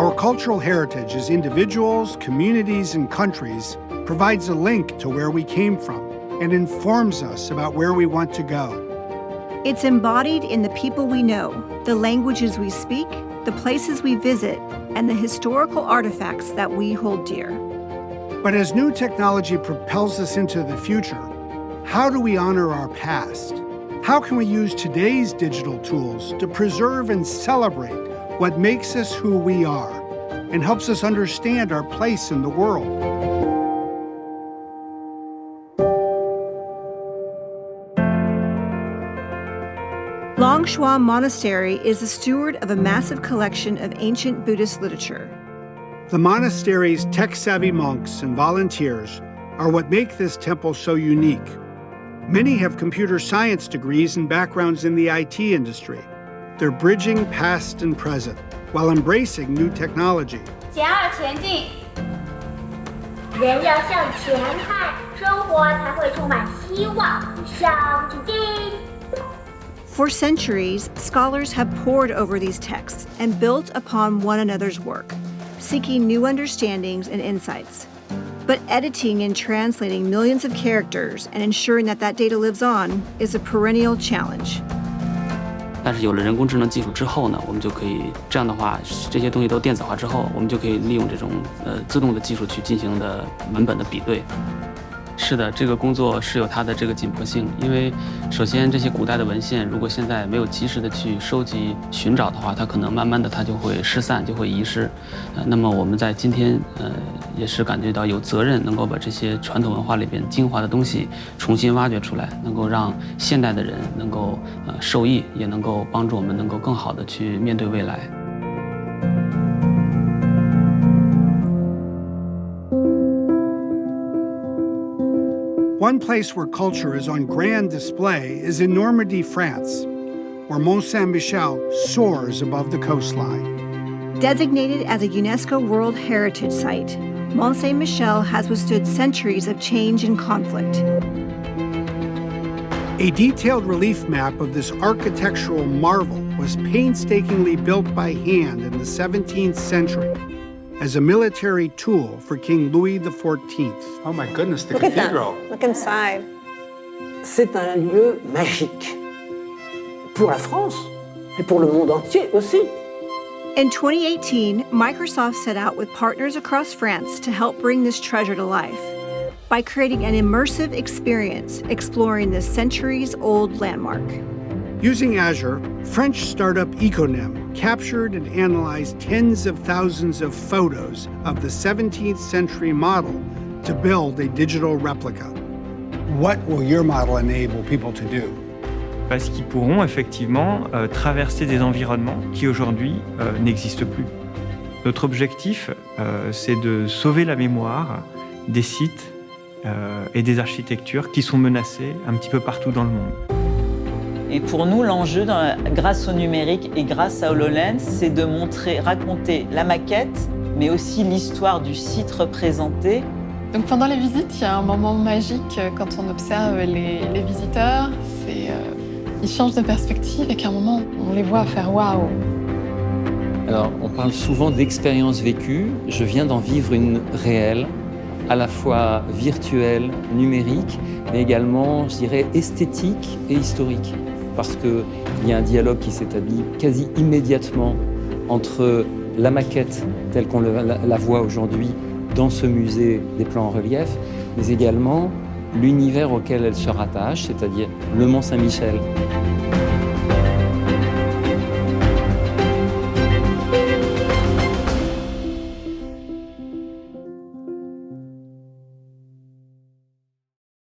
Our cultural heritage as individuals, communities, and countries provides a link to where we came from and informs us about where we want to go. It's embodied in the people we know, the languages we speak, the places we visit, and the historical artifacts that we hold dear. But as new technology propels us into the future, how do we honor our past? How can we use today's digital tools to preserve and celebrate what makes us who we are and helps us understand our place in the world? Longshuan Monastery is the steward of a massive collection of ancient Buddhist literature. The monastery's tech-savvy monks and volunteers are what make this temple so unique. Many have computer science degrees and backgrounds in the IT industry. They're bridging past and present while embracing new technology. 减2前进，人要向前看，生活才会充满希望。向前进。For centuries, scholars have pored over these texts and built upon one another's work, seeking new understandings and insights. But editing and translating millions of characters and ensuring that that data lives on is a perennial challenge. 但是有了人工智能技术之后呢，我们就可以这样的话，这些东西都电子化之后，我们就可以利用这种自动的技术去进行的文本的比对。是的，这个工作是有它的这个紧迫性，因为首先这些古代的文献，如果现在没有及时的去收集寻找的话，它可能慢慢的它就会失散，就会遗失。那么我们在今天也是感觉到有责任，能够把这些传统文化里边精华的东西重新挖掘出来，能够让现代的人能够受益，也能够帮助我们能够更好的去面对未来。One place where culture is on grand display is in Normandy, France, where Mont Saint-Michel soars above the coastline. Designated as a UNESCO World Heritage Site, Mont Saint-Michel has withstood centuries of change and conflict. A detailed relief map of this architectural marvel was painstakingly built by hand in the 17th century as a military tool for King Louis XIV. Oh my goodness, the cathedral. Look inside. C'est un lieu magique pour la France et pour le monde entier aussi. In 2018, Microsoft set out with partners across France to help bring this treasure to life by creating an immersive experience exploring this centuries-old landmark. Using Azure, French startup Econem captured and analyzed tens of thousands of photos of the 17th century model to build a digital replica. What will your model enable people to do? Parce qu'ils pourront effectivement traverser des environnements qui aujourd'hui n'existent plus. Notre objectif, c'est de sauver la mémoire des sites et des architectures qui sont menacées un petit peu partout dans le monde. Et pour nous, l'enjeu, grâce au numérique et grâce à HoloLens, c'est de montrer, raconter la maquette, mais aussi l'histoire du site représenté. Donc pendant les visites, il y a un moment magique quand on observe les visiteurs. Ils changent de perspective et qu'à un moment, on les voit faire waouh. Alors, on parle souvent d'expérience vécue. Je viens d'en vivre une réelle, à la fois virtuelle, numérique, mais également, je dirais, esthétique et historique. Parce qu'il y a un dialogue qui s'établit quasi immédiatement entre la maquette telle qu'on la voit aujourd'hui dans ce musée des plans en relief, mais également l'univers auquel elle se rattache, c'est-à-dire le Mont Saint-Michel.